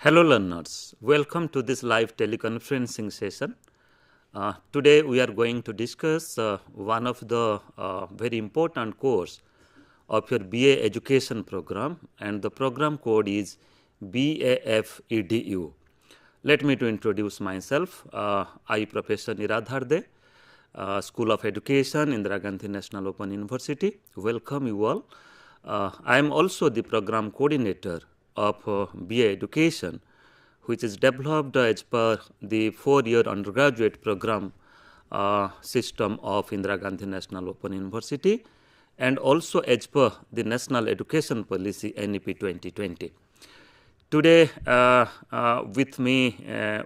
Hello learners, welcome to this live teleconferencing session. Today we are going to discuss one of the very important course of your BA education program, and the program code is BAFEDU. Let me to introduce myself. I Professor Niradhar, School of Education, Indira Gandhi National Open University. Welcome you all. I am also the program coordinator of BA education, which is developed as per the 4-year undergraduate program system of Indira Gandhi National Open University, and also as per the National Education Policy NEP 2020. Today with me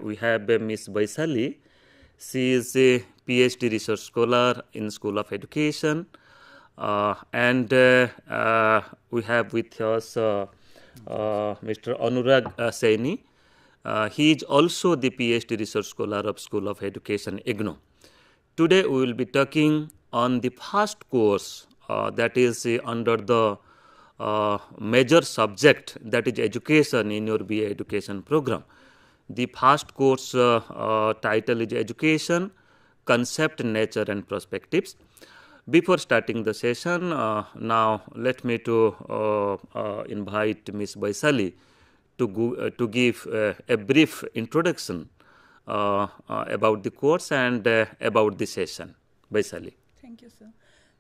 we have Ms. Vaishali. She is a Ph.D. research scholar in School of Education, and we have with us Mr. Anurag Saini. He is also the Ph.D. research scholar of School of Education, IGNOU. Today we will be talking on the first course that is under the major subject, that is education in your BA education program. The first course title is Education, Concept, Nature and Perspectives. Before starting the session, now let me to invite Ms. Vaishali to give a brief introduction about the course and about the session. Vaishali. Thank you, sir.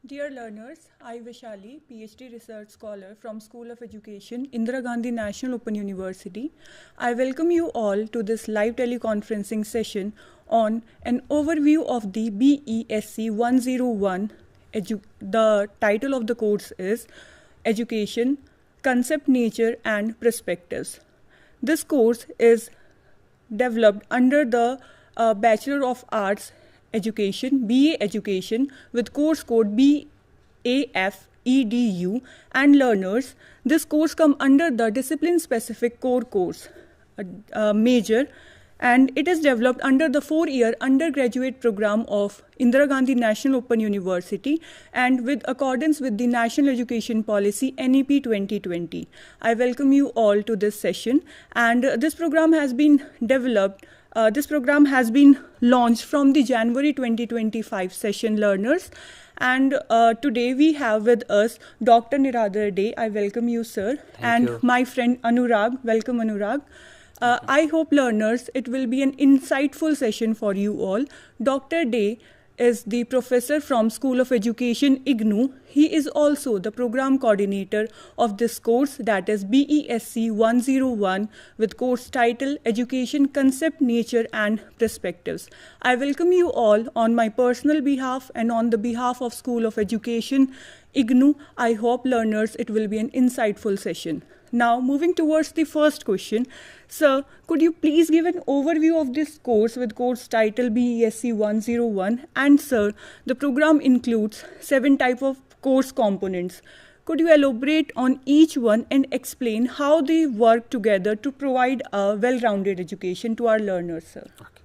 Dear learners, I Vaishali, Ph.D. research scholar from School of Education, Indira Gandhi National Open University. I welcome you all to this live teleconferencing session on an overview of the BESC-101. The title of the course is Education, Concept, Nature and Perspectives. This course is developed under the Bachelor of Arts Education, BA Education, with course code BAFEDU, and learners. This course comes under the discipline specific core course major, and it is developed under the 4-year undergraduate program of Indira Gandhi National Open University and with accordance with the National Education Policy NEP 2020. I welcome you all to this session, and this program has been developed. This program has been launched from the January 2025 session, learners. And today we have with us Dr. Niradhar. I welcome you, sir. Thank you. My friend Anurag. Welcome, Anurag. I hope, learners, it will be an insightful session for you all. Dr. Day is the professor from School of Education, IGNOU. He is also the program coordinator of this course, that is BESC-101, with course title Education, Concept, Nature and Perspectives. I welcome you all on my personal behalf and on the behalf of School of Education, IGNOU. I hope, learners, it will be an insightful session. Now, moving towards the first question. Sir, could you please give an overview of this course with course title BESC-101? And sir, the program includes 7 types of course components. Could you elaborate on each one and explain how they work together to provide a well-rounded education to our learners, sir? Okay.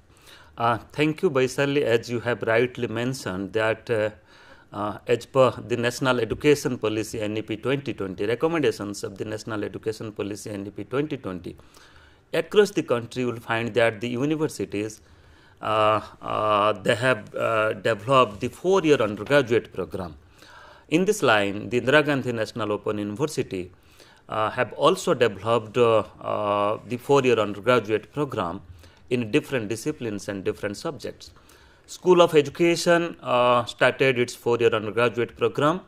Thank you, Vaishali. As you have rightly mentioned that as per the National Education Policy NEP 2020, recommendations of the National Education Policy NEP 2020, across the country you will find that the universities they have developed the 4-year undergraduate program. In this line, the Indira Gandhi National Open University have also developed the 4-year undergraduate program in different disciplines and different subjects. School of Education started its 4-year undergraduate program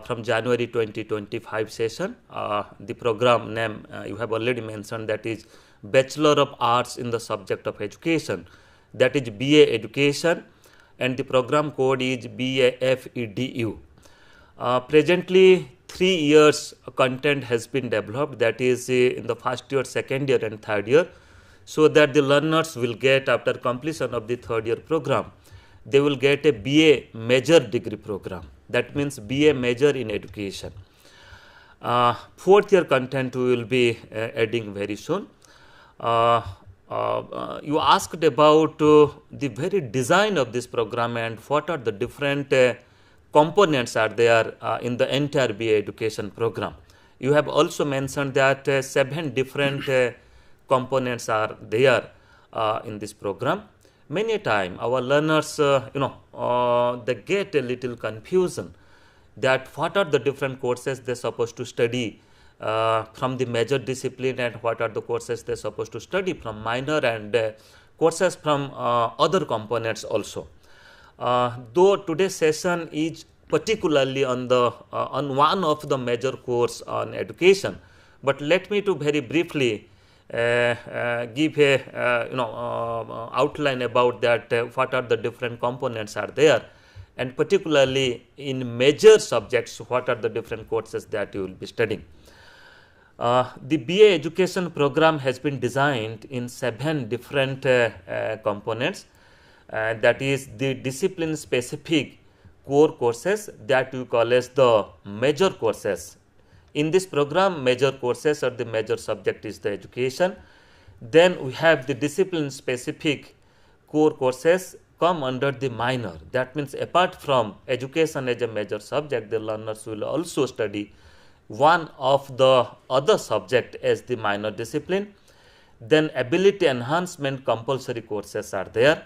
from January 2025 session. The program name you have already mentioned, that is Bachelor of Arts in the subject of education, that is BA Education, and the program code is BAFEDU. Presently 3 years content has been developed, that is in the first year, second year and third year, so that the learners will get, after completion of the 3rd year program, they will get a BA major degree program. That means BA major in education. 4th year content we will be adding very soon. You asked about the very design of this program and what are the different components are there in the entire BA education program. You have also mentioned that 7 different components are there in this program. Many a time our learners, they get a little confusion that what are the different courses they're supposed to study from the major discipline, and what are the courses they're supposed to study from minor, and courses from other components also. Though today's session is particularly on one of the major course on education, but let me to very briefly give a outline about that, what are the different components are there, and particularly in major subjects what are the different courses that you will be studying. The BA education program has been designed in 7 different components, that is the discipline specific core courses that we call as the major courses. In this program, major courses or the major subject is the education. Then we have the discipline specific core courses come under the minor. That means apart from education as a major subject, the learners will also study one of the other subject as the minor discipline. Then ability enhancement compulsory courses are there.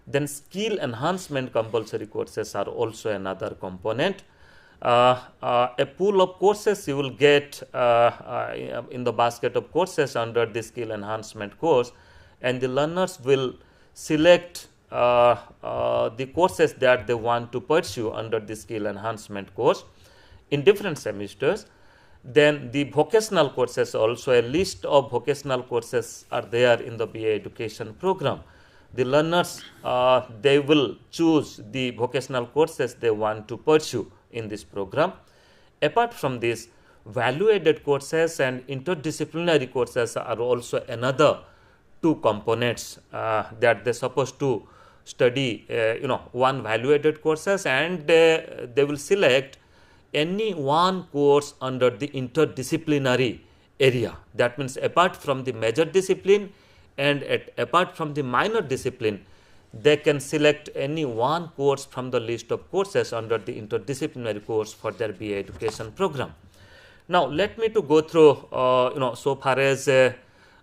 Then skill enhancement compulsory courses are also another component. A pool of courses you will get in the basket of courses under the skill enhancement course, and the learners will select the courses that they want to pursue under the skill enhancement course in different semesters. Then the vocational courses, also a list of vocational courses are there in the BA education program. The learners, they will choose the vocational courses they want to pursue in this program. Apart from this, value-added courses and interdisciplinary courses are also another 2 components that they're supposed to study, one value-added courses, and they will select any one course under the interdisciplinary area. That means apart from the major discipline and apart from the minor discipline, they can select any one course from the list of courses under the interdisciplinary course for their BA education program. Now let me to go through so far as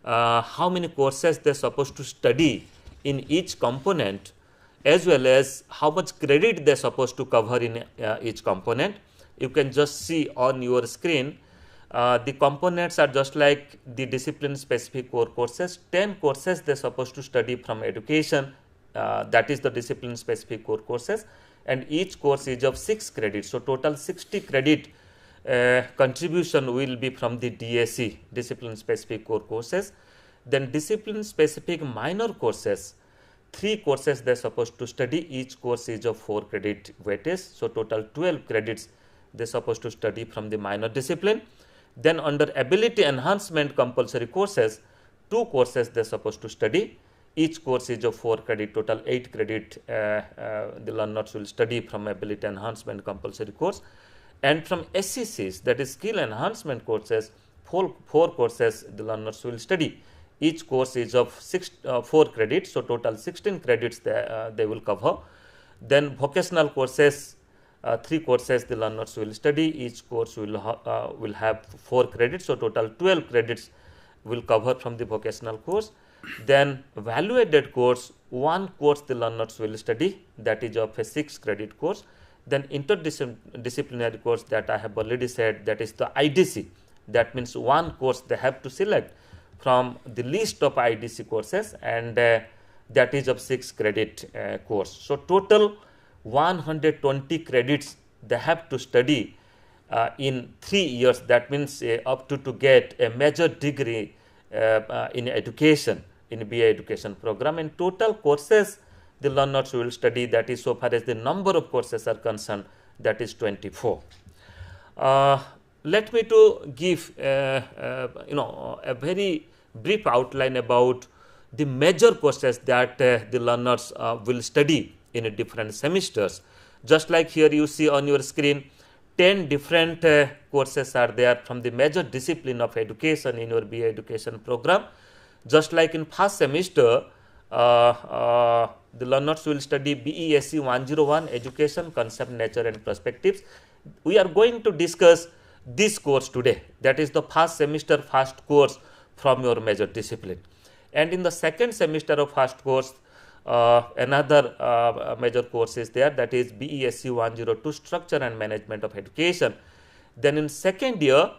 how many courses they're supposed to study in each component, as well as how much credit they're supposed to cover in each component. You can just see on your screen the components are just like the discipline specific core courses. 10 courses they're supposed to study from education, that is the discipline specific core courses, and each course is of 6 credits. So total 60 credit contribution will be from the DSC, discipline specific core courses. Then discipline specific minor courses, 3 courses they're supposed to study. Each course is of 4 credit weightage. So total 12 credits they're supposed to study from the minor discipline. Then under ability enhancement compulsory courses, 2 courses they're supposed to study. Each course is of 4 credit, total 8 credit the learners will study from ability enhancement compulsory course. And from SCCs, that is skill enhancement courses, 4 courses the learners will study. Each course is of 4 credits, so total 16 credits they will cover. Then vocational courses, 3 courses the learners will study. Each course will have 4 credits, so total 12 credits will cover from the vocational course. Then value-added course, 1 course the learners will study, that is of a 6 credit course. Then interdisciplinary course that I have already said, that is the IDC. That means 1 course they have to select from the list of IDC courses, and that is of 6 credit course. So total 120 credits they have to study in 3 years. That means up to get a major degree in education in BA education program. And total courses the learners will study, that is so far as the number of courses are concerned, that is 24. Let me to give a very brief outline about the major courses that the learners will study in different semesters. Just like here you see on your screen, 10 different courses are there from the major discipline of education in your BA education program. Just like in first semester, the learners will study BESC-101 education, concept, nature and perspectives. We are going to discuss this course today, that is the first semester first course from your major discipline. And in the second semester of first course, another major course is there, that is BESC-102, Structure and Management of Education. Then in second year,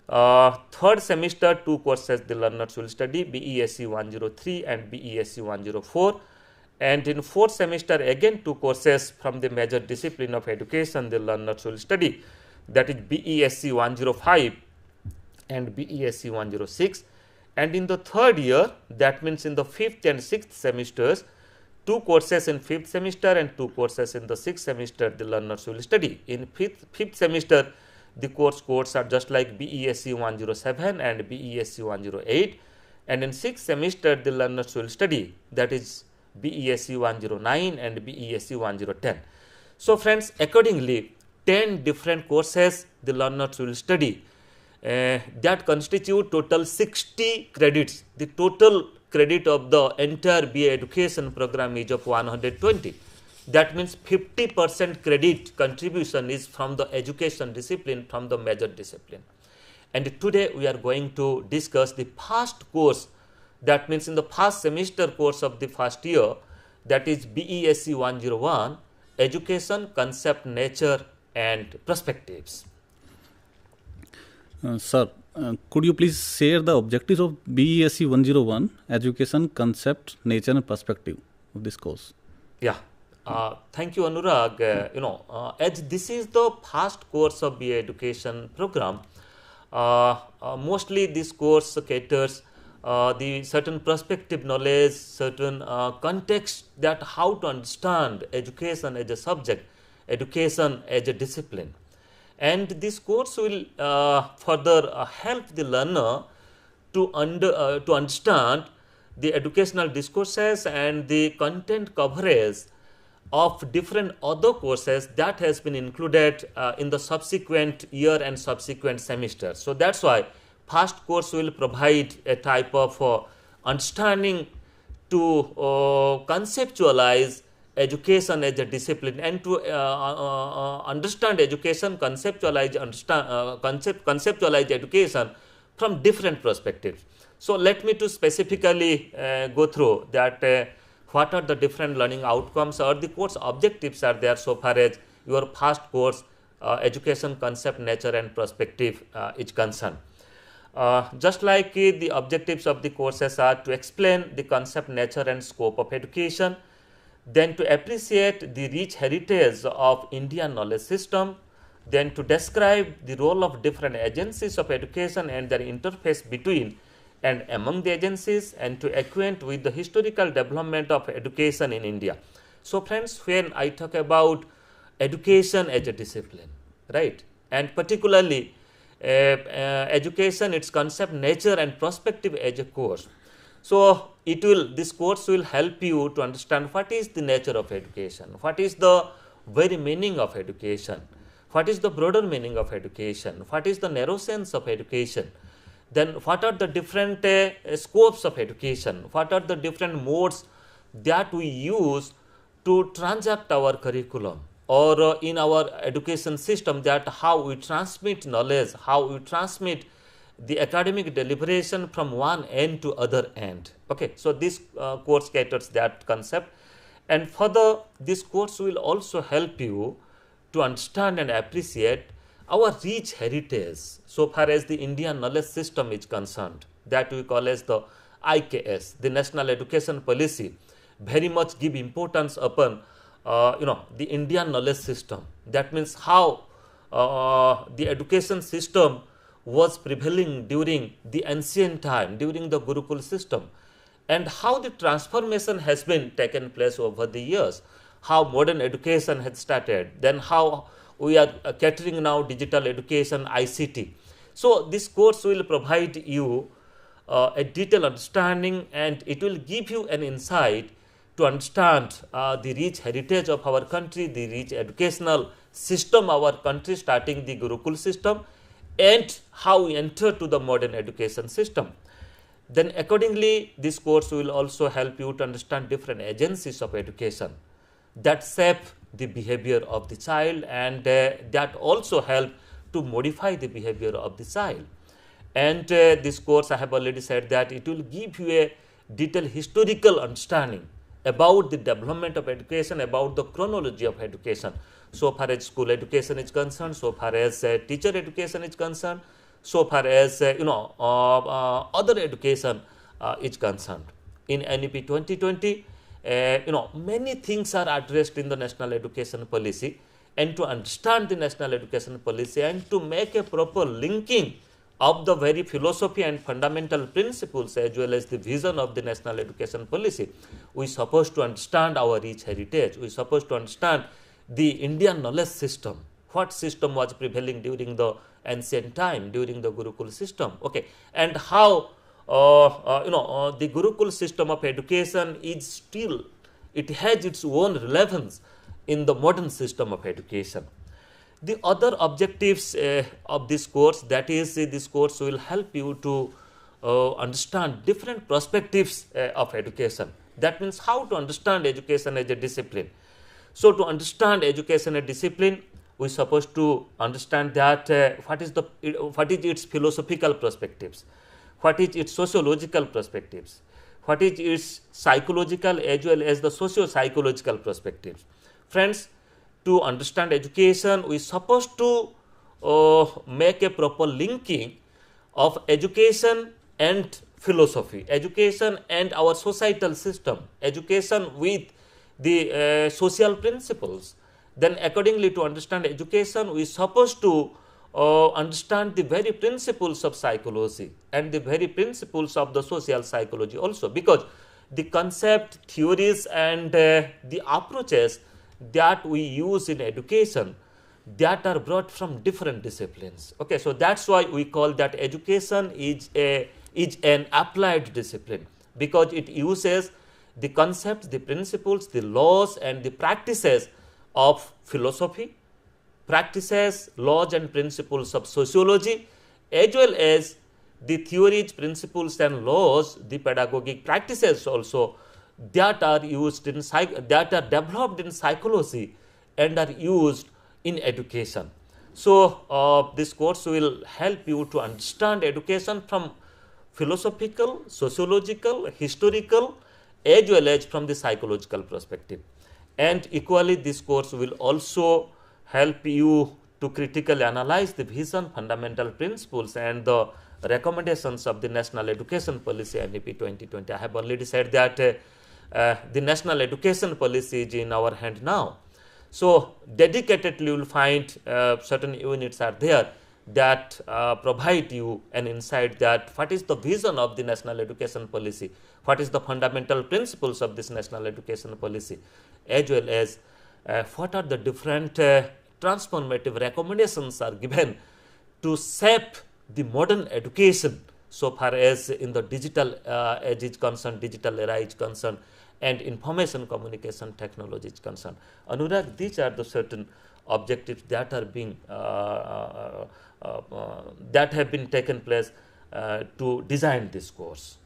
third semester, 2 courses the learners will study, BESC-103 and BESC-104. And in fourth semester, again 2 courses from the major discipline of education the learners will study, that is BESC-105 and BESC-106. And in the third year, that means in the 5th and 6th semesters, 2 courses in 5th semester and 2 courses in the 6th semester the learners will study. In 5th semester, the courses are just like BESC-107 and BESC-108, and in 6th semester the learners will study, that is BESC-109 and BESC-110. So friends, accordingly 10 different courses the learners will study, that constitute total 60 credits. The total credit of the entire BA education program is of 120. That means 50% credit contribution is from the education discipline, from the major discipline. And today we are going to discuss the first course, that means in the first semester course of the first year, that is BESC-101, Education, Concept, Nature and Perspectives. Sir, could you please share the objectives of BESC-101, Education, Concept, Nature and Perspective of this course? Yeah. Thank you, Anurag. As this is the first course of BA education program, mostly this course caters the certain perspective knowledge, certain context, that how to understand education as a subject, education as a discipline. And this course will further help the learner to understand the educational discourses and the content coverage of different other courses that has been included in the subsequent year and subsequent semester. So that's why first course will provide a type of understanding to conceptualize education as a discipline, and to understand education, conceptualize education from different perspectives. So let me to specifically go through that what are the different learning outcomes or the course objectives are there so far as your first course education, concept, nature and perspective is concerned. Just like the objectives of the courses are to explain the concept, nature and scope of education, then to appreciate the rich heritage of Indian knowledge system, then to describe the role of different agencies of education and their interface between and among the agencies, and to acquaint with the historical development of education in India. So friends, when I talk about education as a discipline, right, and particularly education, its concept, nature and perspective as a course. So this course will help you to understand what is the nature of education, what is the very meaning of education, what is the broader meaning of education, what is the narrow sense of education, then what are the different scopes of education, what are the different modes that we use to transact our curriculum or in our education system, that how we transmit knowledge, how we transmit the academic deliberation from one end to other end. Okay, so this course caters that concept, and further this course will also help you to understand and appreciate our rich heritage so far as the Indian knowledge system is concerned, that we call as the IKS, the National Education Policy, very much give importance upon the Indian knowledge system. That means how the education system was prevailing during the ancient time, during the Gurukul system, and how the transformation has been taken place over the years, how modern education has started, then how we are catering now digital education, ICT. So this course will provide you a detailed understanding, and it will give you an insight to understand the rich heritage of our country, the rich educational system our country, starting the Gurukul system, and how we enter to the modern education system. Then accordingly, this course will also help you to understand different agencies of education that shape the behavior of the child, and that also help to modify the behavior of the child. And this course, I have already said that it will give you a detailed historical understanding about the development of education, about the chronology of education, so far as school education is concerned, so far as teacher education is concerned, so far as other education is concerned. In NEP 2020, many things are addressed in the national education policy, and to understand the national education policy and to make a proper linking of the very philosophy and fundamental principles as well as the vision of the national education policy, we are supposed to understand our rich heritage. We are supposed to understand the Indian knowledge system, what system was prevailing during the ancient time, during the Gurukul system, okay, and how the Gurukul system of education is still, it has its own relevance in the modern system of education. The other objectives of this course, that is, this course will help you to understand different perspectives of education. That means how to understand education as a discipline. So, to understand education as a discipline, we are supposed to understand that what is its philosophical perspectives, what is its sociological perspectives, what is its psychological as well as the socio-psychological perspectives. Friends, to understand education, we are supposed to make a proper linking of education and philosophy, education and our societal system, education with the social principles. Then accordingly, to understand education, we are supposed to understand the very principles of psychology and the very principles of the social psychology also, because the concept, theories and the approaches that we use in education, that are brought from different disciplines. Okay, so that's why we call that education is an applied discipline, because it uses the concepts, the principles, the laws and the practices of philosophy, practices, laws and principles of sociology, as well as the theories, principles and laws, the pedagogic practices also, that are used in that are developed in psychology and are used in education. So, this course will help you to understand education from philosophical, sociological, historical as well as from the psychological perspective. And equally, this course will also help you to critically analyze the vision, fundamental principles and the recommendations of the National Education Policy NEP 2020. I have already said that the National Education Policy is in our hand now. So, dedicatedly you will find certain units are there that provide you an insight that what is the vision of the National Education Policy, what is the fundamental principles of this National Education Policy, as well as what are the different transformative recommendations are given to shape the modern education so far as in the digital age is concerned, digital era is concerned and information communication technology is concerned. Anurag, these are the certain objectives that are being that have been taken place to design this course.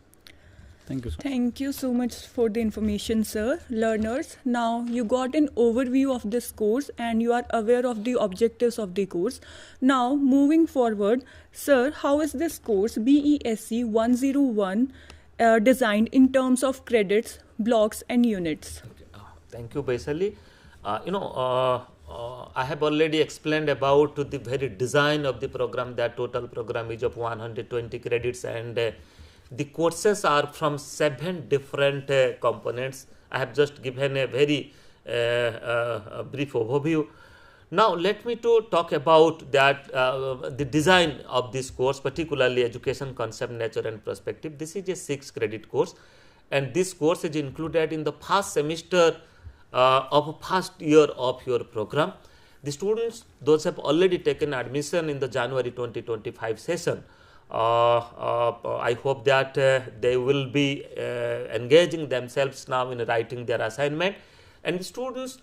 Thank you, sir. Thank you so much for the information, sir. Learners, now you got an overview of this course and you are aware of the objectives of the course. Now, moving forward, sir, how is this course BESC-101 designed in terms of credits, blocks and units? Okay. Thank you, Vaishali. I have already explained about the very design of the program, that total program is of 120 credits and the courses are from 7 different components. I have just given a very brief overview. Now, let me to talk about that the design of this course, particularly education concept, nature and perspective. This is a 6 credit course and this course is included in the first semester of first year of your program. The students, those have already taken admission in the January 2025 session. I hope that they will be engaging themselves now in writing their assignment, and the students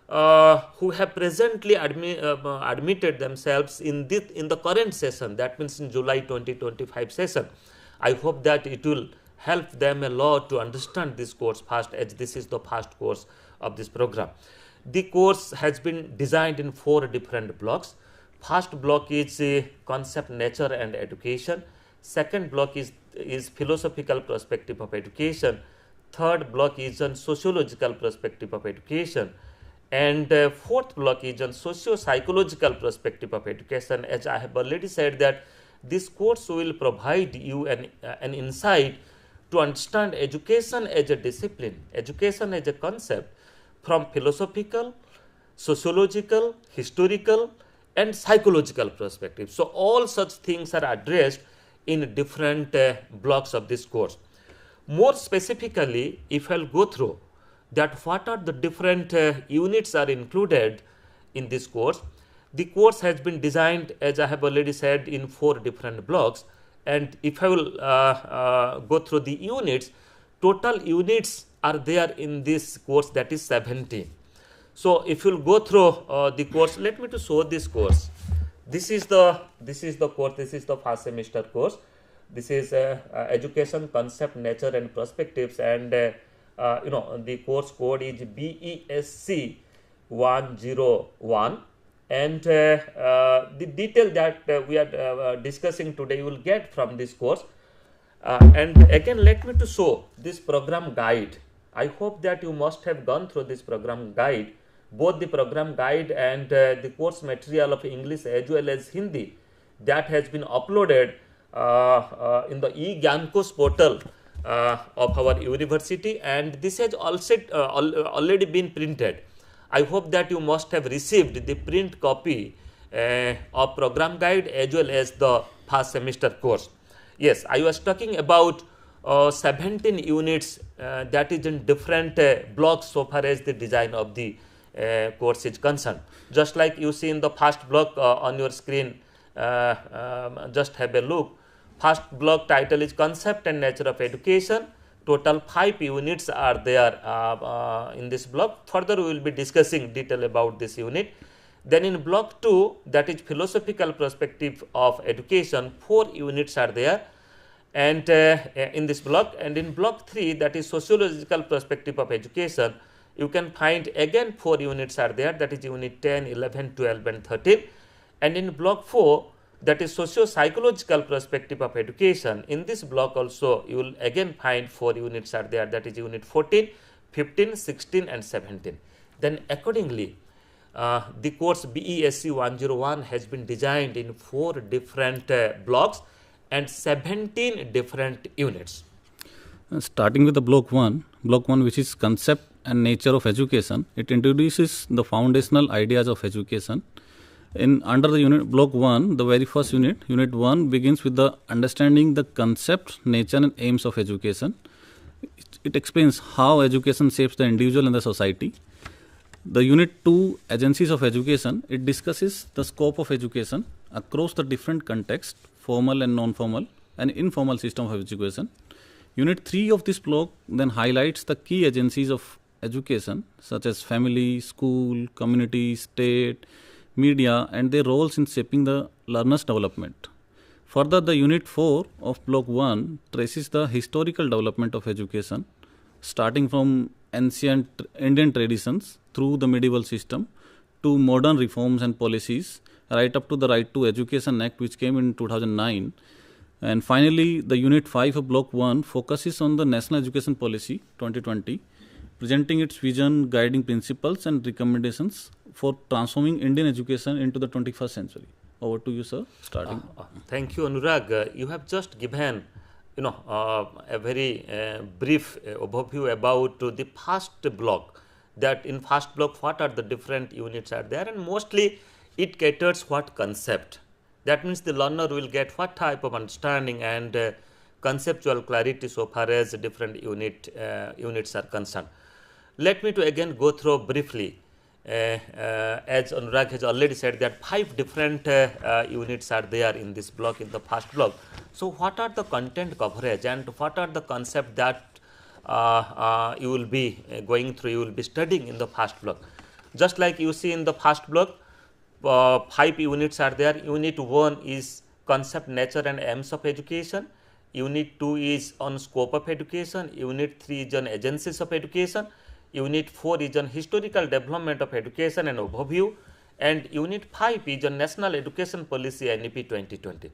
who have presently admitted themselves in the current session, that means in July 2025 session, I hope that it will help them a lot to understand this course first, as this is the first course of this program. The course has been designed in 4 different blocks. First block is concept, nature and education. Second block is philosophical perspective of education. Third block is on sociological perspective of education. And fourth block is on socio-psychological perspective of education. As I have already said that this course will provide you an insight to understand education as a discipline, education as a concept from philosophical, sociological, historical and psychological perspective. So all such things are addressed in different blocks of this course. More specifically, if I'll go through that what are the different units are included in this course. The course has been designed, as I have already said, in 4 different blocks, and if I will go through the units, total units are there in this course, that is 17. So if you will go through the course, let me to show this course. This is the course. This is the first semester course. This is education concept, nature and perspectives, and the course code is BESC-101, and the detail that we are discussing today you will get from this course. And again, let me to show this program guide. I hope that you must have gone through this program guide, both the program guide and the course material of English as well as Hindi that has been uploaded in the EGNOU portal of our university, and this has also already been printed. I hope that you must have received the print copy of program guide as well as the first semester course. Yes, I was talking about 17 units that is in different blocks so far as the design of the course is concerned. Just like you see in the first block on your screen, just have a look. First block title is Concept and Nature of Education. Total 5 units are there in this block. Further, we will be discussing detail about this unit. Then in block 2, that is Philosophical Perspective of Education, 4 units are there, and in this block. And in block 3, that is Sociological Perspective of Education, you can find again 4 units are there, that is unit 10, 11, 12 and 13. And in block 4, that is Socio-psychological Perspective of Education, in this block also you will again find 4 units are there, that is unit 14, 15, 16 and 17. Then accordingly, the course BESC-101 has been designed in 4 different blocks and 17 different units. Starting with the block 1, which is Concept and Nature of Education, it introduces the foundational ideas of education. Under the unit block 1, the very first unit, unit 1 begins with the understanding the concept, nature and aims of education. It explains how education shapes the individual and the society. The unit 2, agencies of education, it discusses the scope of education across the different contexts, formal and non-formal and informal system of education. Unit 3 of this block then highlights the key agencies of education such as family, school, community, state, media and their roles in shaping the learner's development. Further, the unit 4 of block 1 traces the historical development of education, starting from ancient Indian traditions through the medieval system to modern reforms and policies, right up to the Right to Education Act, which came in 2009. And finally, the unit 5 of block 1 focuses on the National Education Policy 2020, presenting its vision, guiding principles and recommendations for transforming Indian education into the 21st century. Over to you, sir. Starting. Thank you, Anurag. You have just given, a very brief overview about the first block. That in first block, what are the different units are there, and mostly it caters what concept. That means the learner will get what type of understanding and conceptual clarity so far as different units are concerned. Let me to again go through briefly. As Anurag has already said that 5 different units are there in this block, in the first block. So what are the content coverage and what are the concept that you will be going through, you will be studying in the first block? Just like you see in the first block, 5 units are there. Unit 1 is concept, nature and aims of education. Unit 2 is on scope of education. Unit 3 is on agencies of education. Unit 4 is on historical development of education and overview, and Unit 5 is on National Education Policy NEP 2020.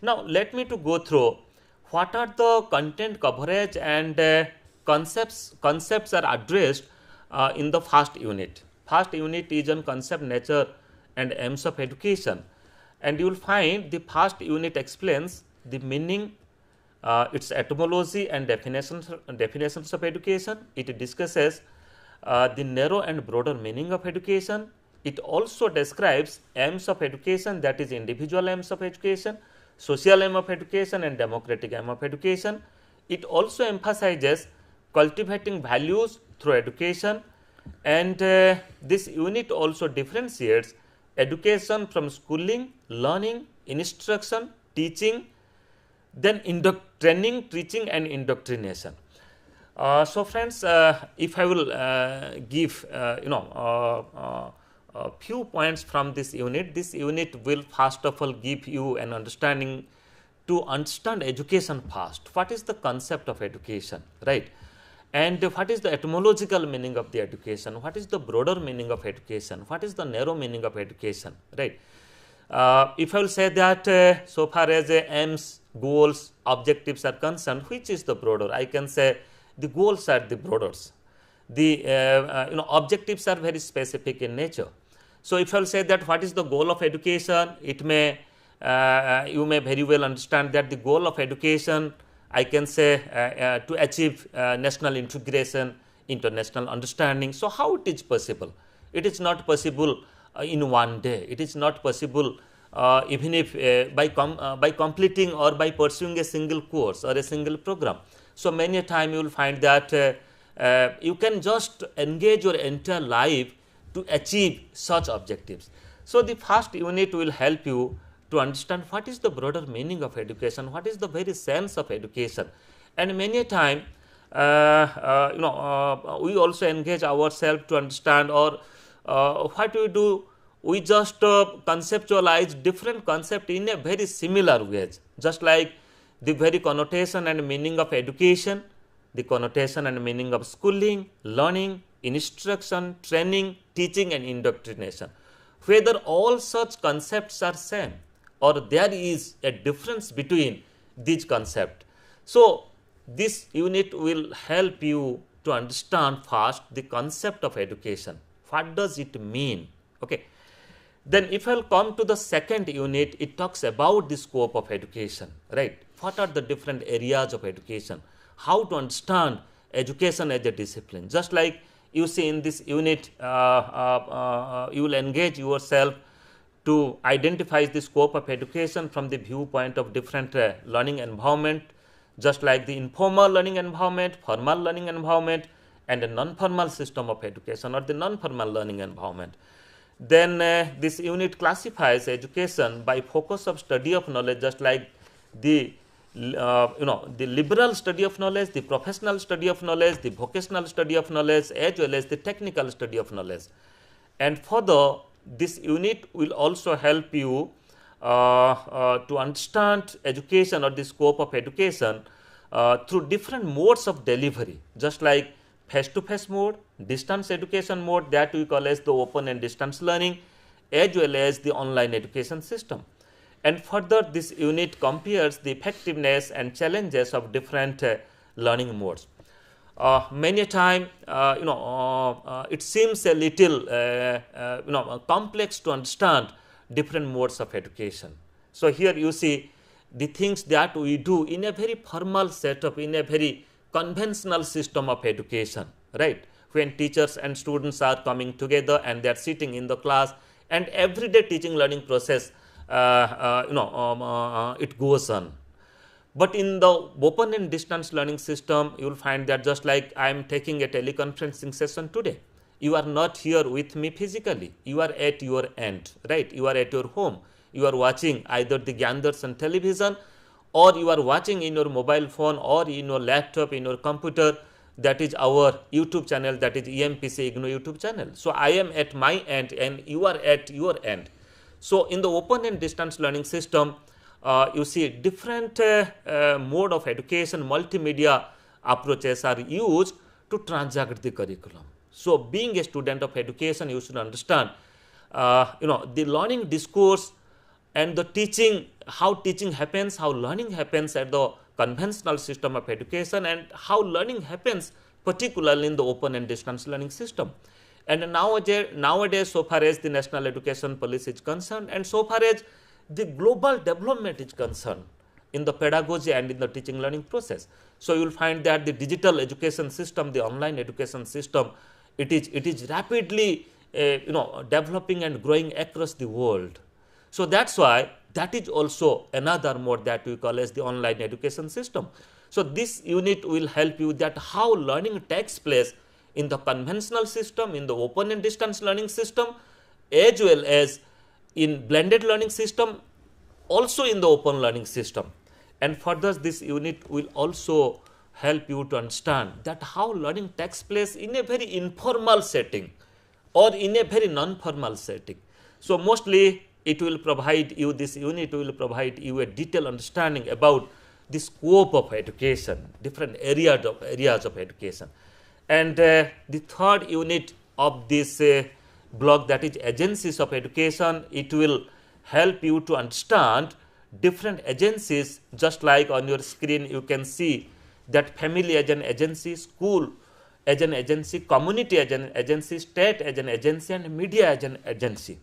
Now let me to go through what are the content coverage and concepts are addressed in the first unit. First unit is on concept, nature and aims of education, and you will find the first unit explains the meaning, its etymology and definitions of education. It discusses the narrow and broader meaning of education. It also describes aims of education, that is individual aims of education, social aim of education and democratic aim of education. It also emphasizes cultivating values through education, and this unit also differentiates education from schooling, learning, instruction, teaching, then training, teaching and indoctrination. So friends, if I will give a few points from this unit will first of all give you an understanding to understand education first. What is the concept of education, right? And what is the etymological meaning of the education? What is the broader meaning of education? What is the narrow meaning of education, right? If I will say that so far as aims, goals, objectives are concerned, which is the broader? I can say the goals are the broaders. The objectives are very specific in nature. So if I will say that what is the goal of education, it may you may very well understand that the goal of education, I can say to achieve national integration, international understanding. So how it is possible? It is not possible in one day. It is not possible even if by completing or by pursuing a single course or a single program. So many a time you will find that you can just engage your entire life to achieve such objectives. So the first unit will help you to understand what is the broader meaning of education, what is the very sense of education. And many a time we also engage ourselves to understand, or what we do, we just conceptualize different concept in a very similar ways, just like the very connotation and meaning of education, the connotation and meaning of schooling, learning, instruction, training, teaching and indoctrination. Whether all such concepts are same or there is a difference between these concepts. So this unit will help you to understand first the concept of education. What does it mean? Okay. Then if I will come to the second unit, it talks about the scope of education, right? What are the different areas of education? How to understand education as a discipline? Just like you see in this unit, you will engage yourself to identify the scope of education from the viewpoint of different learning environment, just like the informal learning environment, formal learning environment and a non-formal system of education or the non-formal learning environment. Then this unit classifies education by focus of study of knowledge, just like the the liberal study of knowledge, the professional study of knowledge, the vocational study of knowledge, as well as the technical study of knowledge. And further, this unit will also help you to understand education or the scope of education through different modes of delivery, just like face-to-face mode, distance education mode, that we call as the open and distance learning, as well as the online education system. And further, this unit compares the effectiveness and challenges of different learning modes. Many a time, it seems a little, complex to understand different modes of education. So here you see the things that we do in a very formal setup, in a very conventional system of education, right? When teachers and students are coming together and they are sitting in the class, and everyday teaching learning process it goes on. But in the open and distance learning system, you will find that just like I am taking a teleconferencing session today, you are not here with me physically, you are at your end, right? You are at your home, you are watching either the Gyandar's on television, or you are watching in your mobile phone or in your laptop, in your computer. That is our YouTube channel, that is EMPC-IGNOU YouTube channel. So I am at my end and you are at your end. So in the open and distance learning system, you see different mode of education, multimedia approaches are used to transact the curriculum. So being a student of education, you should understand, the learning discourse and the teaching, how teaching happens, how learning happens at the conventional system of education, and how learning happens particularly in the open and distance learning system. And nowadays, so far as the national education policy is concerned, and so far as the global development is concerned in the pedagogy and in the teaching learning process. So you will find that the digital education system, the online education system, it is rapidly developing and growing across the world. So that's why that is also another mode that we call as the online education system. So this unit will help you that how learning takes place in the conventional system, in the open and distance learning system, as well as in blended learning system, also in the open learning system. And further, this unit will also help you to understand that how learning takes place in a very informal setting or in a very non-formal setting. So mostly it will provide you, this unit will provide you a detailed understanding about the scope of education, different areas of education. And the third unit of this block, that is agencies of education, it will help you to understand different agencies. Just like on your screen you can see that family as an agency, school as an agency, community as an agency, state as an agency, and media as an agency.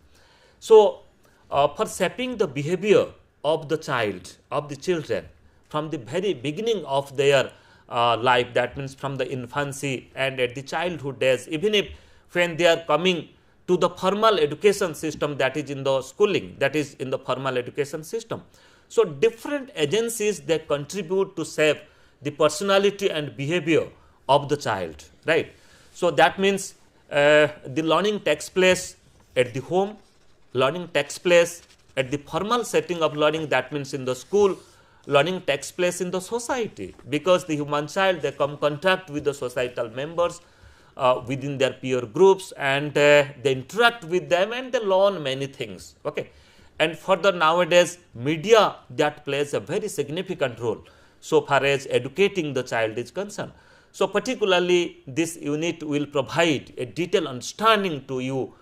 So for shaping the behavior of the child, of the children, from the very beginning of their life, that means from the infancy and at the childhood days, even if when they are coming to the formal education system, that is in the schooling, that is in the formal education system. So different agencies, they contribute to shape the personality and behavior of the child, right? So that means the learning takes place at the home, learning takes place at the formal setting of learning, that means in the school, learning takes place in the society, because the human child, they come contact with the societal members within their peer groups, and they interact with them and they learn many things. Okay. And further, nowadays media, that plays a very significant role so far as educating the child is concerned. So particularly this unit will provide a detailed understanding to you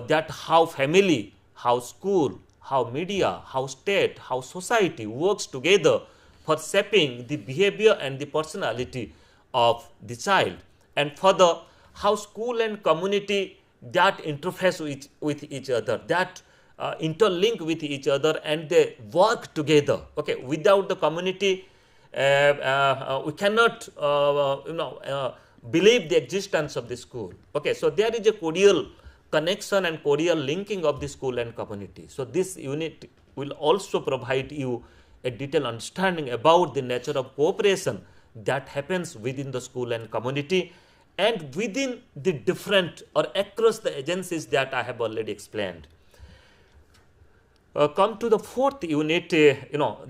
that how family, how school, how media, how state, how society works together for shaping the behavior and the personality of the child. And further, how school and community, that interface with each other, that interlink with each other, and they work together. Okay, without the community, we cannot believe the existence of the school. Okay, so there is a cordial connection and cordial linking of the school and community. So this unit will also provide you a detailed understanding about the nature of cooperation that happens within the school and community, and within the different or across the agencies that I have already explained. Come to the fourth unit, the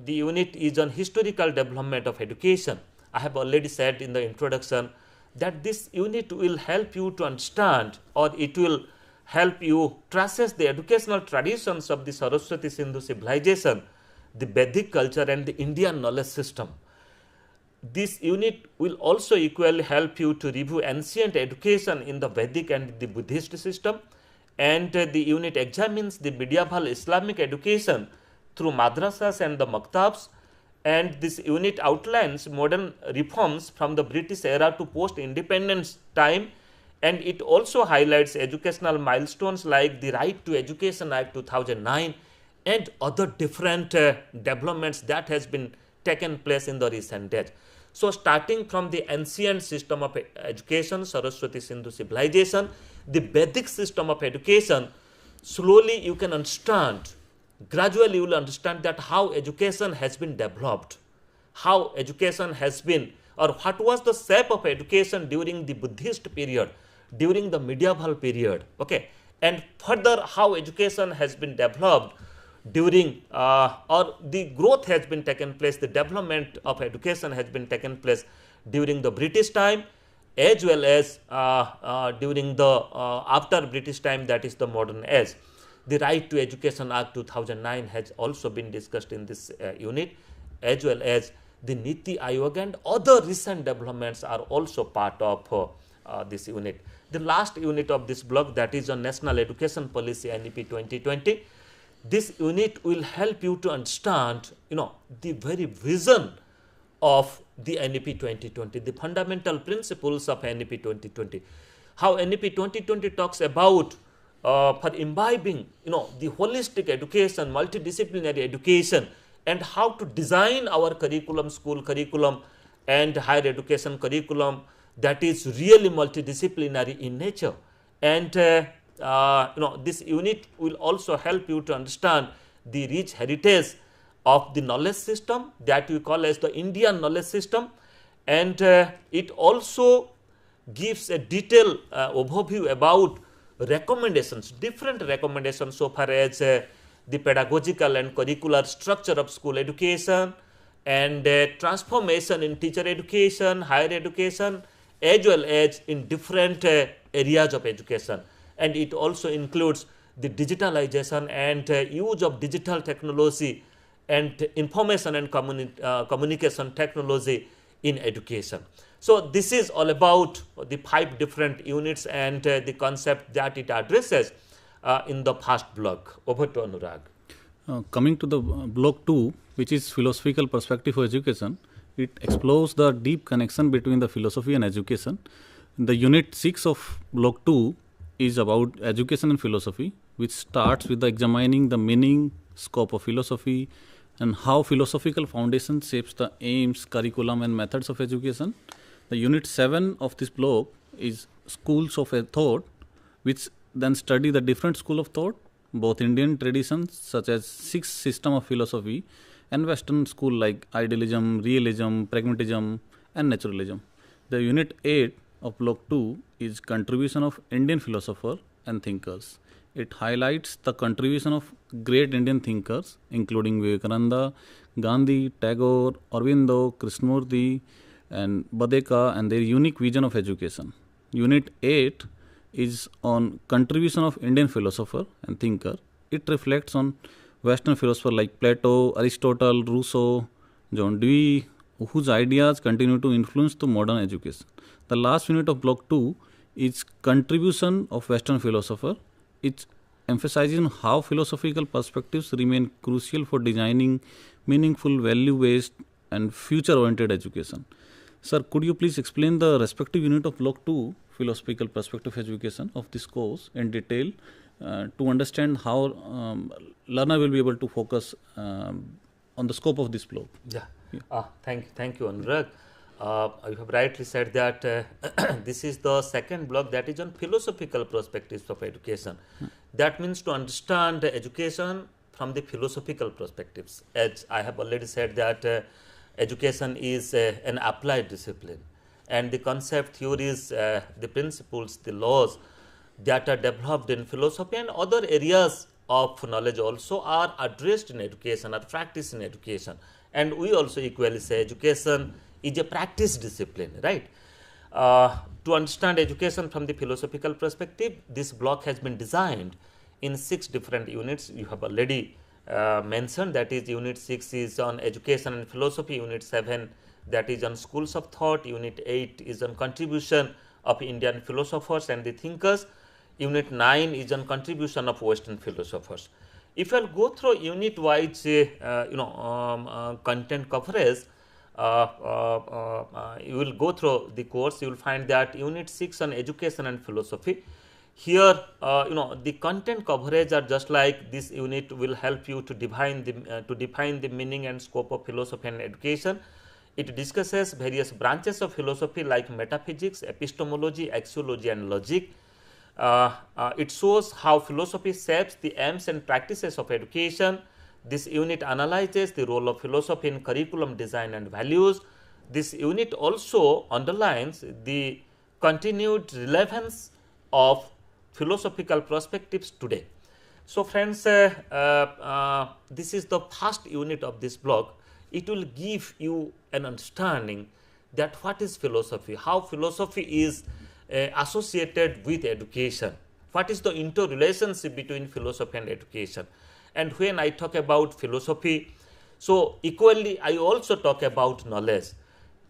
unit is on historical development of education. I have already said in the introduction that this unit will help you to understand, or it will help you traces the educational traditions of the Saraswati Sindhu civilization, the Vedic culture, and the Indian knowledge system. This unit will also equally help you to review ancient education in the Vedic and the Buddhist system, and the unit examines the medieval Islamic education through madrasas and the maktabs, and this unit outlines modern reforms from the British era to post-independence time, and it also highlights educational milestones like the Right to Education Act 2009 and other different developments that has been taken place in the recent days. So starting from the ancient system of education, Saraswati Sindhu civilization, the Vedic system of education, slowly you can understand, gradually you will understand that how education has been developed, how education has been, or what was the shape of education during the Buddhist period, during the medieval period, okay, and further how education has been developed during or the growth has been taken place, the development of education has been taken place during the British time, as well as during the after British time, that is the modern age. The Right to Education Act 2009 has also been discussed in this unit, as well as the Niti Aayog and other recent developments are also part of this unit. The last unit of this block, that is on National Education Policy NEP 2020. this unit will help you to understand, the very vision of the NEP 2020, the fundamental principles of NEP 2020. How NEP 2020 talks about for imbibing, the holistic education, multidisciplinary education, and how to design our curriculum, school curriculum and higher education curriculum that is really multidisciplinary in nature. And this unit will also help you to understand the rich heritage of the knowledge system that we call as the Indian knowledge system, and it also gives a detailed overview about recommendations, different recommendations so far as the pedagogical and curricular structure of school education and transformation in teacher education, higher education, as well as in different areas of education. And it also includes the digitalization and use of digital technology and information and communication technology in education. So this is all about the 5 different units and the concept that it addresses in the first block. Over to Anurag. Coming to the block 2, which is philosophical perspective for education, it explores the deep connection between the philosophy and education. The unit 6 of block 2 is about education and philosophy, which starts with the examining the meaning, scope of philosophy, and how philosophical foundation shapes the aims, curriculum, and methods of education. The unit 7 of this block is schools of thought, which then study the different school of thought, both Indian traditions such as 6 system of philosophy and Western school like idealism, realism, pragmatism, and naturalism. The unit 8 of block 2 is contribution of Indian philosopher and thinkers. It highlights the contribution of great Indian thinkers including Vivekananda, Gandhi, Tagore, Aurobindo, Krishnamurti, and Badeka, and their unique vision of education. Unit 8 is on contribution of Indian philosopher and thinker. It reflects on Western philosophers like Plato, Aristotle, Rousseau, John Dewey, whose ideas continue to influence the modern education. The last unit of block 2 is contribution of Western philosopher. It emphasizes how philosophical perspectives remain crucial for designing meaningful, value-based and future-oriented education. Sir, could you please explain the respective unit of block 2, philosophical perspective education, of this course in detail to understand how learner will be able to focus on the scope of this block? Thank you, Anurag. You have rightly said that this is the second block that is on philosophical perspectives of education. That means to understand education from the philosophical perspectives. As I have already said that education is an applied discipline, and the concept, theories, the principles, the laws that are developed in philosophy and other areas of knowledge also are addressed in education, are practiced in education. And we also equally say education is a practice discipline, right? To understand education from the philosophical perspective, this block has been designed in 6 different units. You have already mentioned, that is unit 6 is on education and philosophy, unit 7 that is on schools of thought, unit 8 is on contribution of Indian philosophers and the thinkers, unit 9 is on contribution of Western philosophers. If I will go through unit wise content coverage, you will go through the course, you will find that unit 6 on education and philosophy. Here, the content coverage are just like this unit will help you to define the meaning and scope of philosophy and education. It discusses various branches of philosophy like metaphysics, epistemology, axiology, and logic. It shows how philosophy shapes the aims and practices of education. This unit analyzes the role of philosophy in curriculum design and values. This unit also underlines the continued relevance of philosophical perspectives today. So friends, this is the first unit of this block. It will give you an understanding that what is philosophy, how philosophy is associated with education, what is the interrelationship between philosophy and education. And when I talk about philosophy, so equally I also talk about knowledge.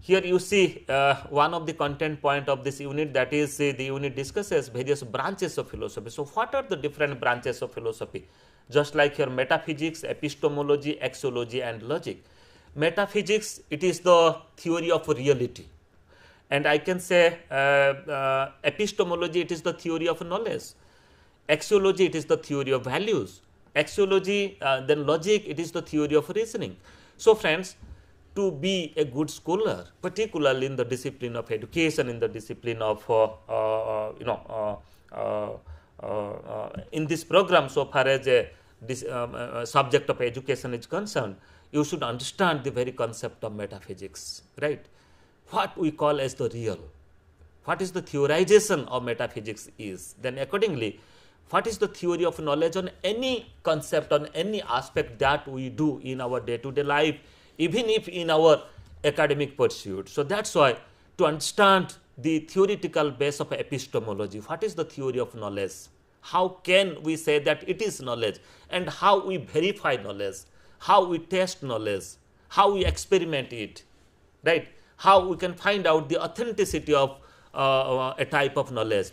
Here you see one of the content point of this unit, that is the unit discusses various branches of philosophy. So what are the different branches of philosophy? just like here metaphysics, epistemology, axiology and logic. Metaphysics, it is the theory of reality, and I can say epistemology, it is the theory of knowledge. Axiology, it is the theory of values. Axiology, then logic, it is the theory of reasoning. So friends, to be a good scholar, particularly in the discipline of education, in the discipline of in this program, so far as this subject of education is concerned, you should understand the very concept of metaphysics, right? What we call as the real, what is the theorization of metaphysics is, then accordingly, what is the theory of knowledge on any concept, on any aspect that we do in our day-to-day life, even if in our academic pursuit. So that's why, to understand the theoretical base of epistemology, what is the theory of knowledge, how can we say that it is knowledge, and how we verify knowledge, how we test knowledge, how we experiment it, right? How we can find out the authenticity of a type of knowledge.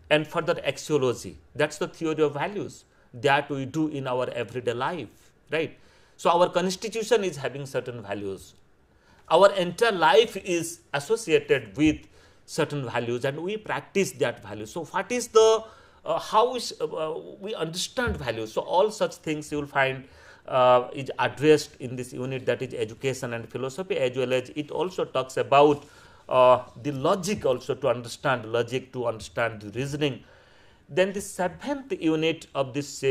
And further, axiology, that's the theory of values that we do in our everyday life, right? So our constitution is having certain values. Our entire life is associated with certain values, and we practice that value. So what is the, how is, we understand values? So all such things you will find is addressed in this unit, that is education and philosophy, as well as it also talks about the logic, also to understand logic, to understand the reasoning. Then the 7th unit of this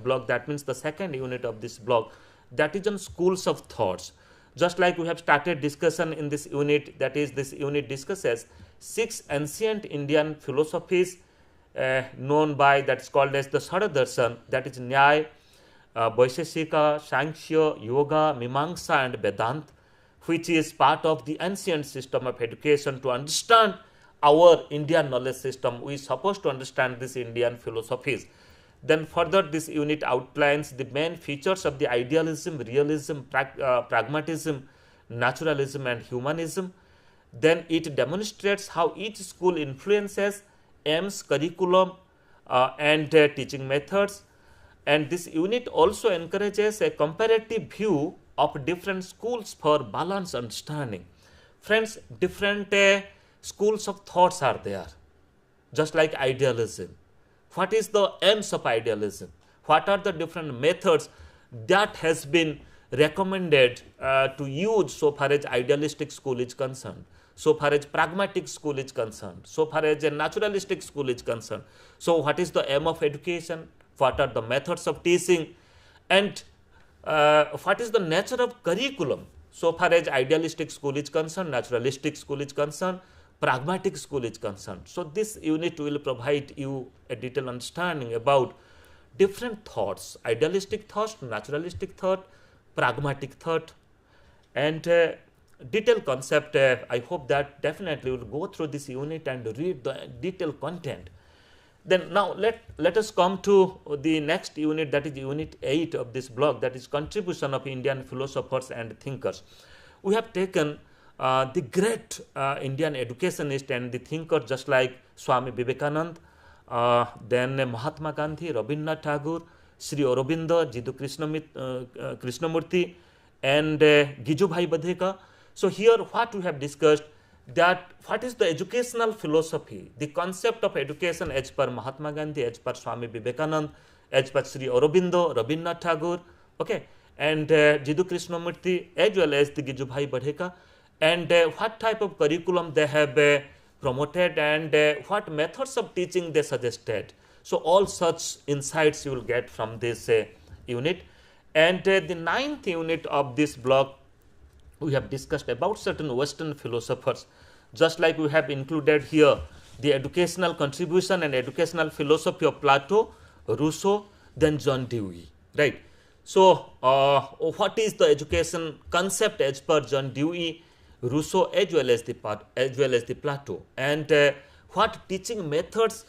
block, that means the 2nd unit of this block, that is on schools of thoughts. Just like we have started discussion in this unit, that is, this unit discusses 6 ancient Indian philosophies known by, that's called as the Saradarshan, that is Nyaya, Vaisheshika, Sankhya, Yoga, Mimamsa and Vedanta, which is part of the ancient system of education. To understand our Indian knowledge system, we are supposed to understand these Indian philosophies. Then further, this unit outlines the main features of the idealism, realism, pragmatism, naturalism and humanism. Then it demonstrates how each school influences, aims, curriculum and teaching methods. And this unit also encourages a comparative view of different schools for balanced understanding. Friends, different schools of thoughts are there, just like idealism. What is the aims of idealism? What are the different methods that has been recommended to use so far as idealistic school is concerned, so far as pragmatic school is concerned, so far as a naturalistic school is concerned? So what is the aim of education? What are the methods of teaching? And what is the nature of curriculum so far as idealistic school is concerned, naturalistic school is concerned, pragmatic school is concerned? So this unit will provide you a detailed understanding about different thoughts, idealistic thought, naturalistic thought, pragmatic thought, and detailed concept. I hope that definitely will go through this unit and read the detailed content. Then now let us come to the next unit, that is unit 8 of this block, that is contribution of Indian philosophers and thinkers. We have taken the great Indian educationist and the thinker, just like Swami Vivekananda, then Mahatma Gandhi, Rabindranath Tagore, Sri Aurobindo, Jiddu Krishnamurti and Gijubhai Badheka. So here what we have discussed, that what is the educational philosophy, the concept of education as per Mahatma Gandhi, as per Swami Vivekananda, as per Sri Aurobindo, Rabindranath Tagore, okay, and Jiddu Krishnamurti, as well as the Gijubhai Badheka, and what type of curriculum they have promoted, and what methods of teaching they suggested. So all such insights you will get from this unit. And the 9th unit of this block, we have discussed about certain Western philosophers, just like we have included here the educational contribution and educational philosophy of Plato, Rousseau, then John Dewey, right? So what is the education concept as per John Dewey, Rousseau, as well as the Plato, and what teaching methods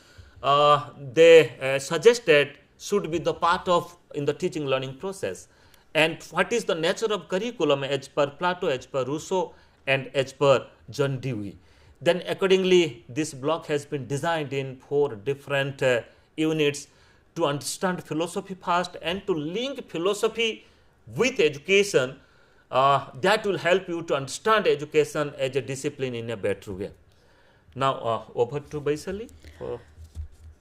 they suggested should be the part of in the teaching learning process, and what is the nature of curriculum as per Plato, as per Rousseau, and as per John Dewey. Then accordingly, this block has been designed in 4 different units to understand philosophy first and to link philosophy with education. That will help you to understand education as a discipline in a better way. Now, over to Vaishali.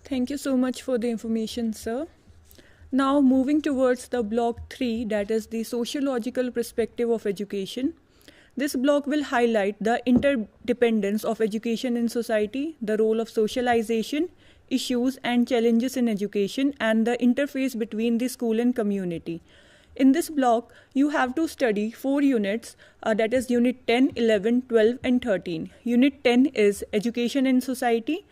Thank you so much for the information, sir. Now, moving towards the block 3, that is the sociological perspective of education. This block will highlight the interdependence of education in society, the role of socialization, issues and challenges in education, and the interface between the school and community. In this block, you have to study 4 units, that is Unit 10, 11, 12 and 13. Unit 10 is Education in Society.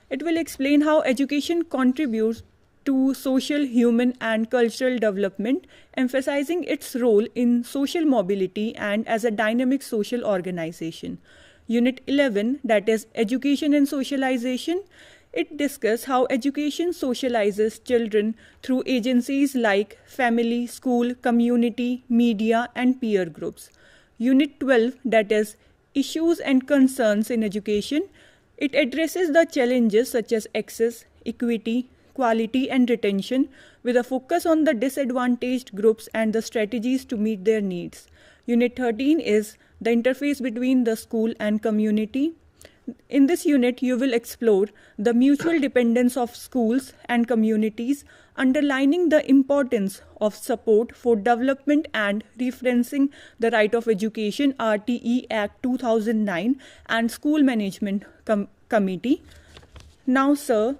It will explain how education contributes to social, human and cultural development, emphasizing its role in social mobility and as a dynamic social organization. Unit 11, that is Education and Socialization, it discusses how education socializes children through agencies like family, school, community, media and peer groups. Unit 12, that is Issues and Concerns in Education, it addresses the challenges such as access, equity, quality and retention with a focus on the disadvantaged groups and the strategies to meet their needs. Unit 13 is the interface between the school and community. In this unit, you will explore the mutual dependence of schools and communities, underlining the importance of support for development and referencing the Right of Education RTE Act 2009 and School Management Committee. Now, sir,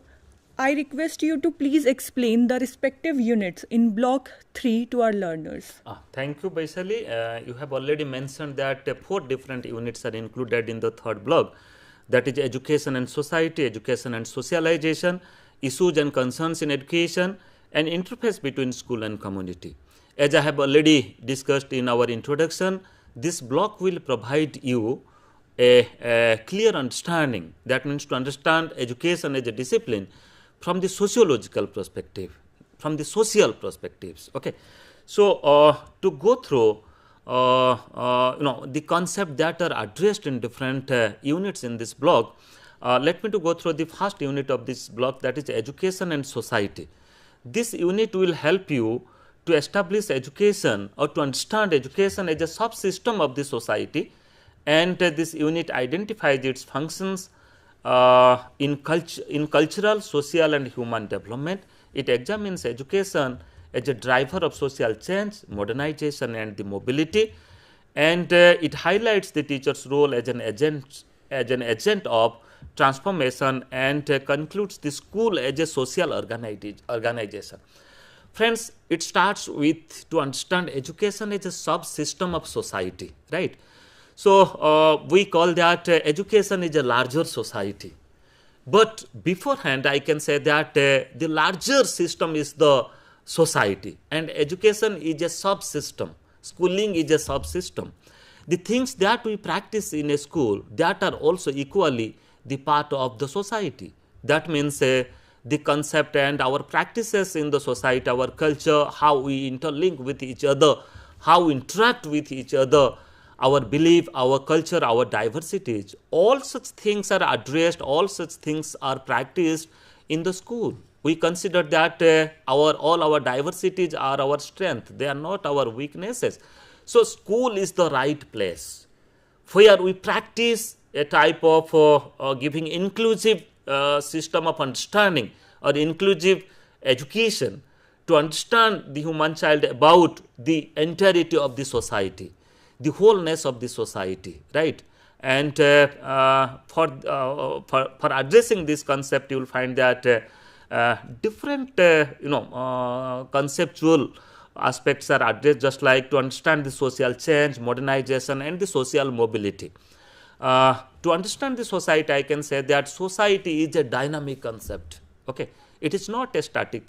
I request you to please explain the respective units in block 3 to our learners. Thank you, Vaishali. You have already mentioned that 4 different units are included in the 3rd block. That is Education and Society, Education and Socialization, Issues and Concerns in Education, and interface between school and community. As I have already discussed in our introduction, this block will provide you a clear understanding. That means to understand education as a discipline from the sociological perspective, from the social perspectives. Okay, so to go through the concept that are addressed in different units in this block, let me to go through the first unit of this block, that is Education and Society. This unit will help you to establish education or to understand education as a subsystem of the society, and this unit identifies its functions in cultural, social and human development. It examines education as a driver of social change, modernization and the mobility, and it highlights the teacher's role as an agent of transformation, and concludes the school as a social organization. Friends, it starts with to understand education as a subsystem of society, right? So we call that education is a larger society. But beforehand, I can say that the larger system is the society, and education is a subsystem. Schooling is a subsystem. The things that we practice in a school, that are also equally the part of the society. That means the concept and our practices in the society, our culture, how we interlink with each other, how we interact with each other, our belief, our culture, our diversities, all such things are addressed, all such things are practiced in the school. We consider that all our diversities are our strength, they are not our weaknesses. So school is the right place where we practice a type of giving inclusive system of understanding or inclusive education to understand the human child about the entirety of the society, the wholeness of the society, right? And for addressing this concept, you will find that different conceptual aspects are addressed, just like to understand the social change, modernization and the social mobility. To understand the society, I can say that society is a dynamic concept. Okay, it is not a static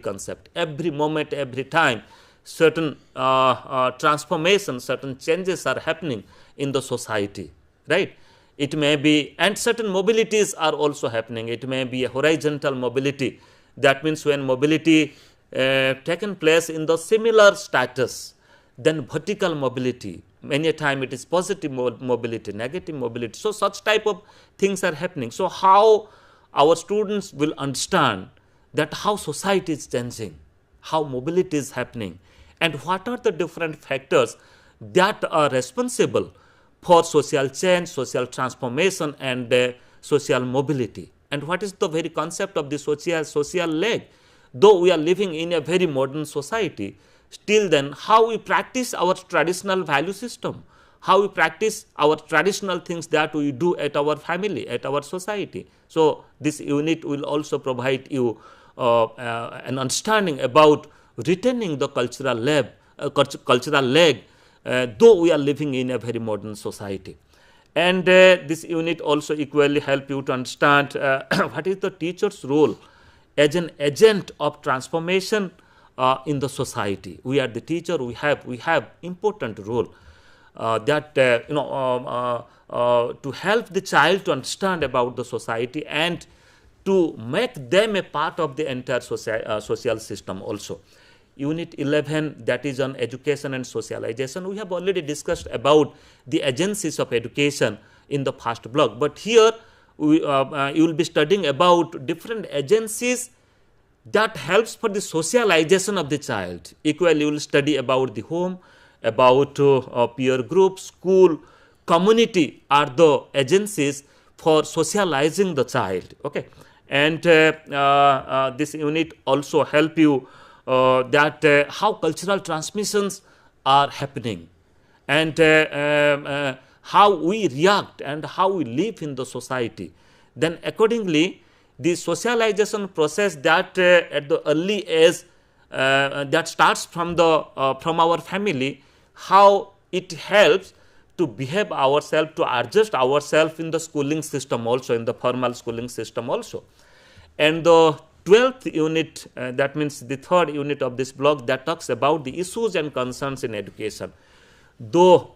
concept. Every moment, every time, certain transformations, certain changes are happening in the society, right? It may be, and certain mobilities are also happening. It may be a horizontal mobility. That means when mobility taken place in the similar status, then vertical mobility. Many a time it is positive mobility, negative mobility. So such type of things are happening. So how our students will understand that how society is changing, how mobility is happening, and what are the different factors that are responsible for social change, social transformation, and social mobility. And what is the very concept of the social leg? Though we are living in a very modern society, still then how we practice our traditional value system, how we practice our traditional things that we do at our family, at our society. So this unit will also provide you an understanding about retaining the cultural leg, though we are living in a very modern society. And this unit also equally help you to understand what is the teacher's role as an agent of transformation in the society. We are the teacher, we have important role that to help the child to understand about the society and to make them a part of the entire social system also. Unit 11, that is on education and socialization. We have already discussed about the agencies of education in the first block, but here you will be studying about different agencies that helps for the socialization of the child. Equally, you will study about the home, about peer group, school, community are the agencies for socializing the child. Okay, and this unit also help you that how cultural transmissions are happening, and how we react and how we live in the society. Then accordingly, the socialization process that at the early age that starts from our family, how it helps to behave ourselves, to adjust ourselves in the schooling system also, in the formal schooling system also. And the 12th unit, that means the third unit of this block, that talks about the issues and concerns in education. Though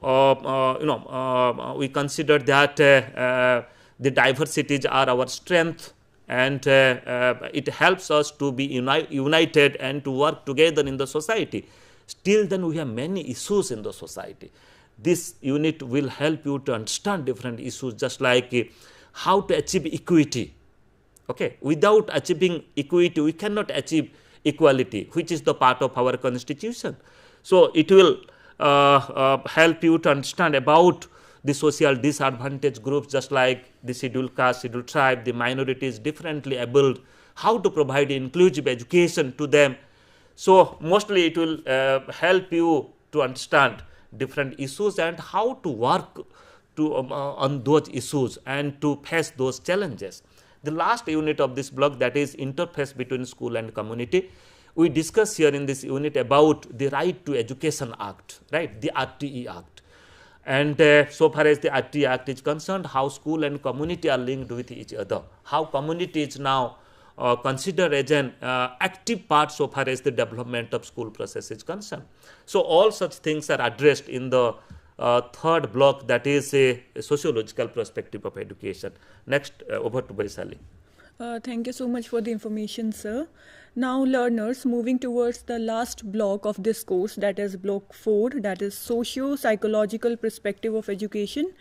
we consider that the diversities are our strength, and it helps us to be united and to work together in the society, still then we have many issues in the society. This unit will help you to understand different issues, just like how to achieve equity. Okay, without achieving equity, we cannot achieve equality, which is the part of our constitution. So it will help you to understand about the social disadvantaged groups, just like the scheduled caste, scheduled tribe, the minorities, differently abled, how to provide inclusive education to them. So mostly it will help you to understand different issues and how to work on those issues and to face those challenges. The last unit of this block, that is interface between school and community, we discuss here in this unit about the Right to Education Act, right, the RTE Act. And so far as the RTE Act is concerned, how school and community are linked with each other, how community is now considered as an active part so far as the development of school process is concerned. So all such things are addressed in the third block, that is a sociological perspective of education. Next, over to Vaishali. Thank you so much for the information, sir. Now, learners, moving towards the last block of this course, that is block 4, that is socio-psychological perspective of education.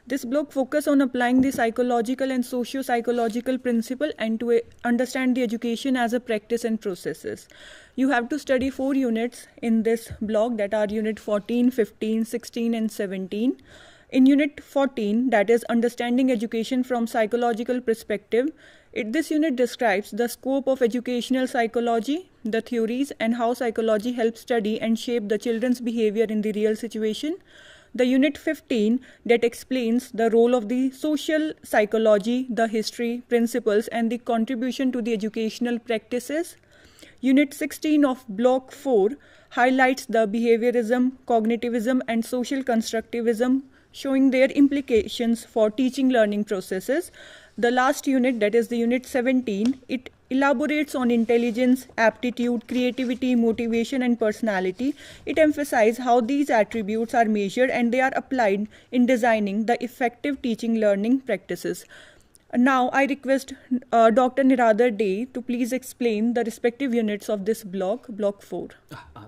This block focuses on applying the psychological and socio-psychological principle and to understand the education as a practice and processes. You have to study 4 units in this block, that are unit 14, 15, 16 and 17. In unit 14, that is understanding education from psychological perspective, this unit describes the scope of educational psychology, the theories and how psychology helps study and shape the children's behavior in the real situation. The unit 15 that explains the role of the social psychology, the history, principles and the contribution to the educational practices. Unit 16 of block 4 highlights the behaviorism, cognitivism and social constructivism, showing their implications for teaching learning processes. The last unit, that is the unit 17, it elaborates on intelligence, aptitude, creativity, motivation and personality. It emphasizes how these attributes are measured and they are applied in designing the effective teaching learning practices. Now I request Dr. Niradhar Day to please explain the respective units of this block, block 4.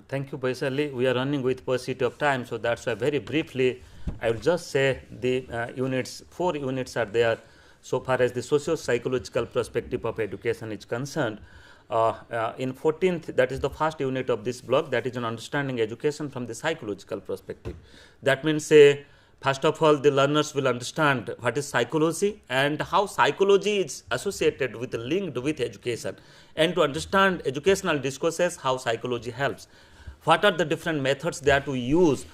Thank you, Vaishali. We are running with paucity of time, so that's why very briefly I will just say the units, 4 units are there. So far as the socio-psychological perspective of education is concerned, In 14th, that is the first unit of this block, that is on understanding education from the psychological perspective. That means, first of all, the learners will understand what is psychology and how psychology is associated with, linked with education, and to understand educational discourses, how psychology helps. What are the different methods that we use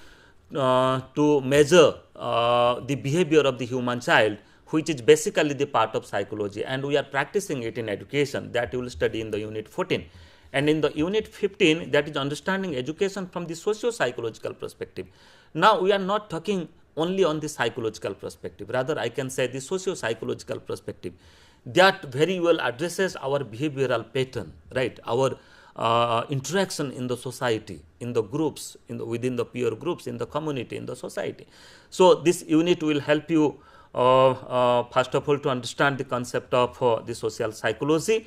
to measure the behavior of the human child, which is basically the part of psychology, and we are practicing it in education, that you will study in the unit 14. And in the unit 15, that is understanding education from the socio-psychological perspective. Now we are not talking only on the psychological perspective, rather I can say the socio-psychological perspective, that very well addresses our behavioral pattern, right, our interaction in the society, in the groups, within the peer groups, in the community, in the society. So this unit will help you first of all to understand the concept of the social psychology,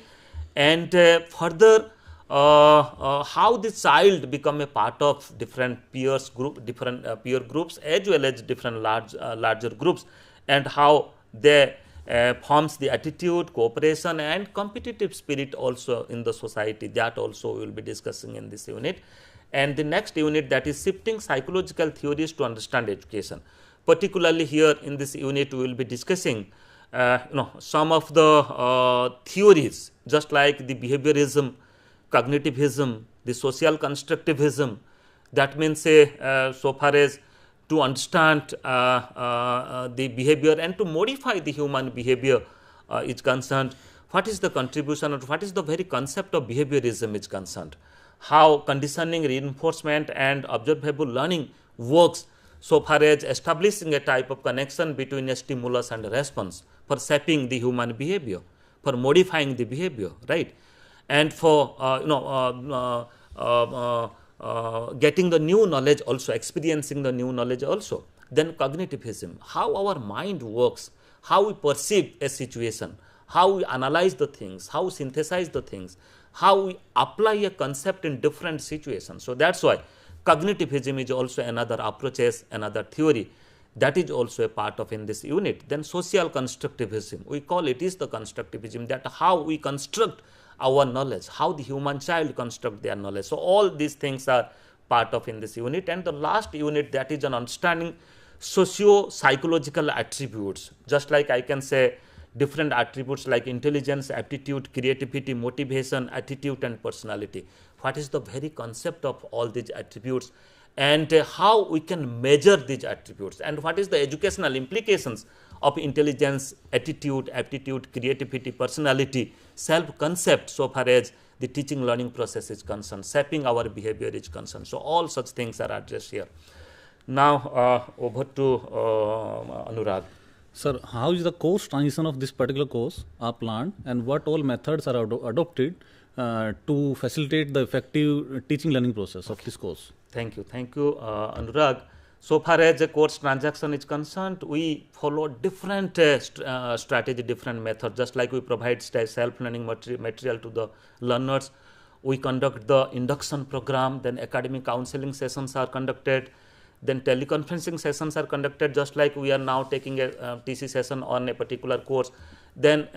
and further how the child become a part of different peer groups as well as different larger groups, and how they forms the attitude, cooperation and competitive spirit also in the society. That also we will be discussing in this unit. And the next unit, that is shifting psychological theories to understand education. Particularly here in this unit we will be discussing some of the theories, just like the behaviorism, cognitivism, the social constructivism. That means so far as to understand the behavior and to modify the human behavior is concerned, what is the contribution or what is the very concept of behaviorism is concerned, how conditioning, reinforcement and observable learning works so far as establishing a type of connection between a stimulus and a response for shaping the human behavior, for modifying the behavior, right, and for getting the new knowledge also, experiencing the new knowledge also. Then cognitivism, how our mind works, how we perceive a situation, how we analyze the things, how we synthesize the things, how we apply a concept in different situations. So that's why cognitivism is also another approaches, another theory that is also a part of in this unit. Then social constructivism, we call it is the constructivism, that how we construct our knowledge, how the human child construct their knowledge. So all these things are part of in this unit. And the last unit, that is an understanding socio-psychological attributes, just like I can say different attributes like intelligence, aptitude, creativity, motivation, attitude and personality. What is the very concept of all these attributes, and how we can measure these attributes, and what is the educational implications of intelligence, attitude, aptitude, creativity, personality, self-concept so far as the teaching learning process is concerned, shaping our behavior is concerned. So all such things are addressed here. Now over to Anurag. Sir, how is the course transition of this particular course are planned, and what all methods are adopted to facilitate the effective teaching learning process of this course? Thank you, Anurag. So far as the course transaction is concerned, we follow different strategy, different methods. Just like we provide self-learning material to the learners, we conduct the induction program, then academic counseling sessions are conducted, then teleconferencing sessions are conducted, just like we are now taking a TC session on a particular course. Then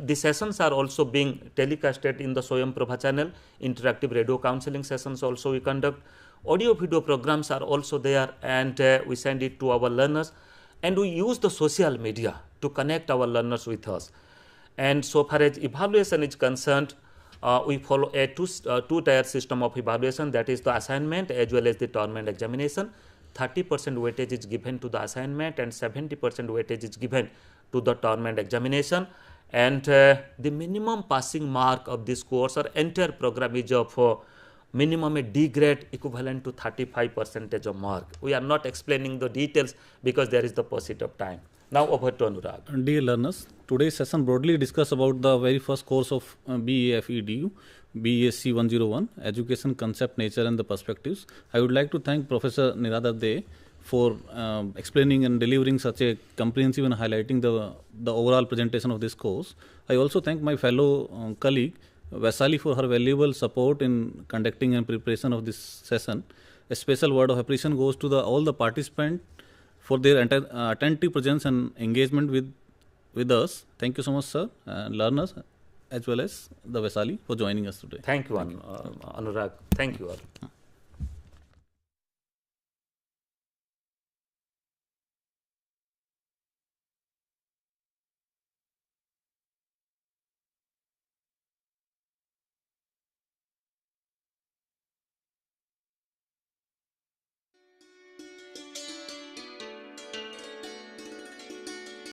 the sessions are also being telecasted in the Swayam Prabha channel. Interactive radio counseling sessions also we conduct. Audio video programs are also there, and we send it to our learners, and we use the social media to connect our learners with us. And so far as evaluation is concerned, we follow a two-tier system of evaluation, that is the assignment as well as the term and examination. 30% weightage is given to the assignment and 70% weightage is given to the term and examination. And the minimum passing mark of this course or entire program is of minimum a D grade equivalent to 35% of mark. We are not explaining the details because there is the pursuit of time. Now over to Anurag. Dear learners, today's session broadly discuss about the very first course of BAFEDU, BESC-101, Education Concept, Nature and the Perspectives. I would like to thank Professor Niradhar for explaining and delivering such a comprehensive and highlighting the overall presentation of this course. I also thank my fellow colleague Vaishali for her valuable support in conducting and preparation of this session. A special word of appreciation goes to all the participants for their attentive presence and engagement with us. Thank you so much, sir, and learners. as well as the Vaishali for joining us today. Thank you, Anurag. Thank you all.